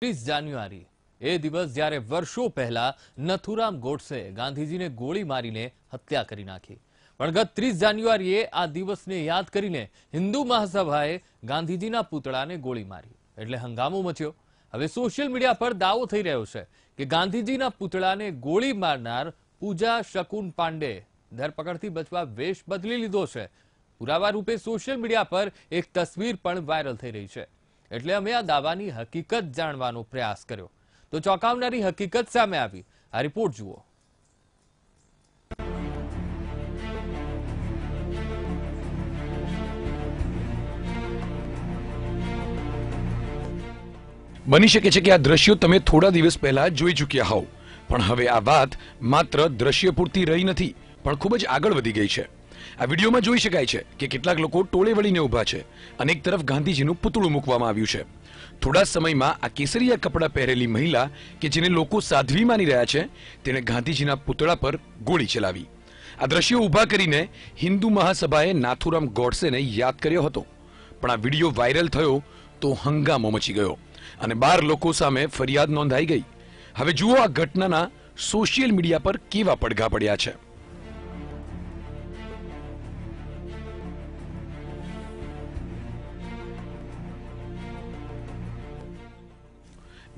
30 જાન્યુઆરી એ દિવસ જ્યારે વર્ષો પહેલા નથુરામ ગોડસે ગાંધીજીને ગોળી મારીને હત્યા કરી નાખી, પણ ગત 30 જાન્યુઆરીએ આ દિવસને યાદ કરીને હિન્દુ મહાસભાએ ગાંધીજીના પુતળાને ગોળી મારી એટલે હંગામો મચ્યો। હવે સોશિયલ મીડિયા પર દાવો થઈ રહ્યો છે કે ગાંધીજીના પુતળાને ગોળી મારનાર પૂજા શકુન પાંડે ધરપકડથી બચવા વેશ બદલી લીધો છે। પુરાવા રૂપે સોશિયલ મીડિયા પર એક તસવીર પણ વાયરલ થઈ રહી છે, એટલે અમે આ દાવાની હકીકત જાણવાનો પ્રયાસ કર્યો તો ચોંકાવનારી હકીકત સામે આવી। આ રિપોર્ટ જુઓ। બની શકે છે કે આ દ્રશ્યો તમે થોડા દિવસ પહેલા જોઈ ચૂક્યા હોવ, પણ હવે આ વાત માત્ર દ્રશ્ય પૂરતી રહી નથી, પણ ખૂબ જ આગળ વધી ગઈ છે। આ વિડીયોમાં જોઈ શકાય છે કે કેટલાક લોકો ટોળે વળીને ઊભા છે અને એક તરફ ગાંધીજીનું પુતળું મૂકવામાં આવ્યું છે। થોડા સમયમાં આ કેસરિયા કપડાં પહેરેલી મહિલા કે જેને લોકો સાધ્વી માની રહ્યા છે, તેણે ગાંધીજીના પુતળા પર ગોળી ચલાવી। આ દ્રશ્યો ઊભા કરીને હિન્દુ મહાસભાએ નાથુરામ ગોડસેને યાદ કર્યો હતો, પણ આ વિડીયો વાયરલ થયો તો હંગામો મચી ગયો અને 12 લોકો સામે ફરિયાદ નોંધાઈ ગઈ। હવે જુઓ આ ઘટનાના સોશિયલ મીડિયા પર કેવા પડઘા પડ્યા છે।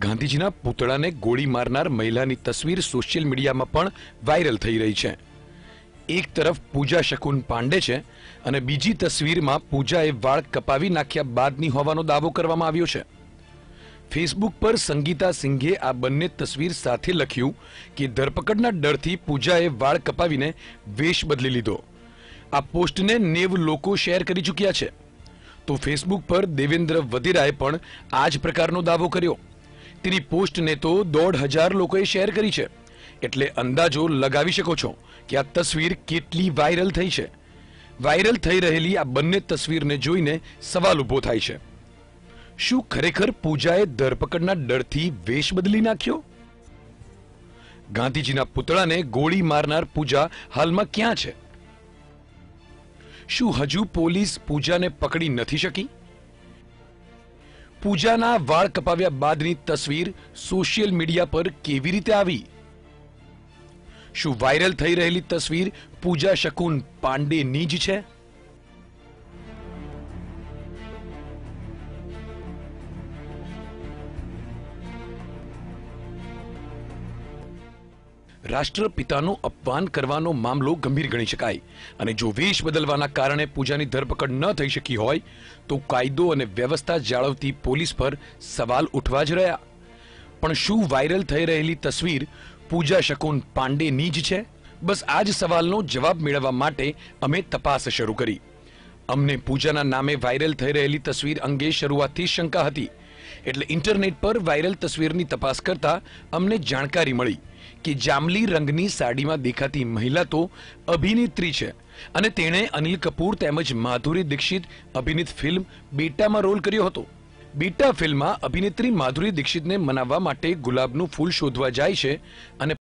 ગાંધીજીના પુતળાને ગોળી મારનાર મહિલાની તસવીર સોશિયલ મીડિયામાં પણ વાયરલ થઈ રહી છે। એક તરફ પૂજા શકુન પાંડે છે અને બીજી તસવીરમાં પૂજાએ વાળ કપાવી નાખ્યા બાદની હોવાનો દાવો કરવામાં આવ્યો છે। ફેસબુક પર સંગીતા સિંઘે આ બંને તસવીર સાથે લખ્યું કે ધરપકડના ડરથી પૂજાએ વાળ કપાવીને વેશ બદલી લીધો। આ પોસ્ટને 90 લોકો શેર કરી ચૂક્યા છે, તો ફેસબુક પર દેવેન્દ્ર વધેરાએ પણ આ જ પ્રકારનો દાવો કર્યો। તેની પોસ્ટને તો 1,500 લોકોએ શેર કરી છે, એટલે અંદાજો લગાવી શકો છો કે આ તસવીર કેટલી વાયરલ થઈ છે। વાયરલ થઈ રહેલી આ બંને તસવીરને જોઈને સવાલ ઊભો થાય છે, શું ખરેખર પૂજાએ ધરપકડના ડરથી વેશ બદલી નાખ્યો? ગાંધીજીના પુતળાને ગોળી મારનાર પૂજા હાલમાં ક્યાં છે? શું હજુ પોલીસ પૂજાને પકડી નથી શકી? પૂજાના વાળ કપાવ્યા બાદની તસવીર સોશિયલ મીડિયા પર કેવી રીતે આવી? શું વાયરલ થઈ રહેલી તસવીર પૂજા શકુન પાંડેની જ છે? રાષ્ટ્રપિતાનું અપમાન કરવાનો મામલો ગંભીર ગણી શકાય અને જો વેશ બદલવાના કારણે પૂજાની ધરપકડ ન થઈ શકી હોય તો કાયદો અને વ્યવસ્થા જાળવતી પોલીસ પર સવાલ ઉઠવા જ રહ્યા। પણ શું વાયરલ થઈ રહેલી તસવીર પૂજા શકુન પાંડેની જ છે? બસ આ જ સવાલનો જવાબ મેળવવા માટે અમે તપાસ શરૂ કરી। અમને પૂજાના નામે વાયરલ થઈ રહેલી તસવીર અંગે શરૂઆતથી શંકા હતી, એટલે ઇન્ટરનેટ પર વાયરલ તસવીરની તપાસ કરતા અમને જાણકારી મળી કે જાંબલી રંગની સાડીમાં દેખાતી મહિલા તો અભિનેત્રી છે અને તેણે અનિલ કપૂર તેમજ માધુરી દીક્ષિત અભિનીત ફિલ્મ બેટામાં રોલ કર્યો હતો। બેટા ફિલ્મમાં અભિનેત્રી માધુરી દીક્ષિતને મનાવવા માટે ગુલાબનું ફૂલ શોધવા જાય છે અને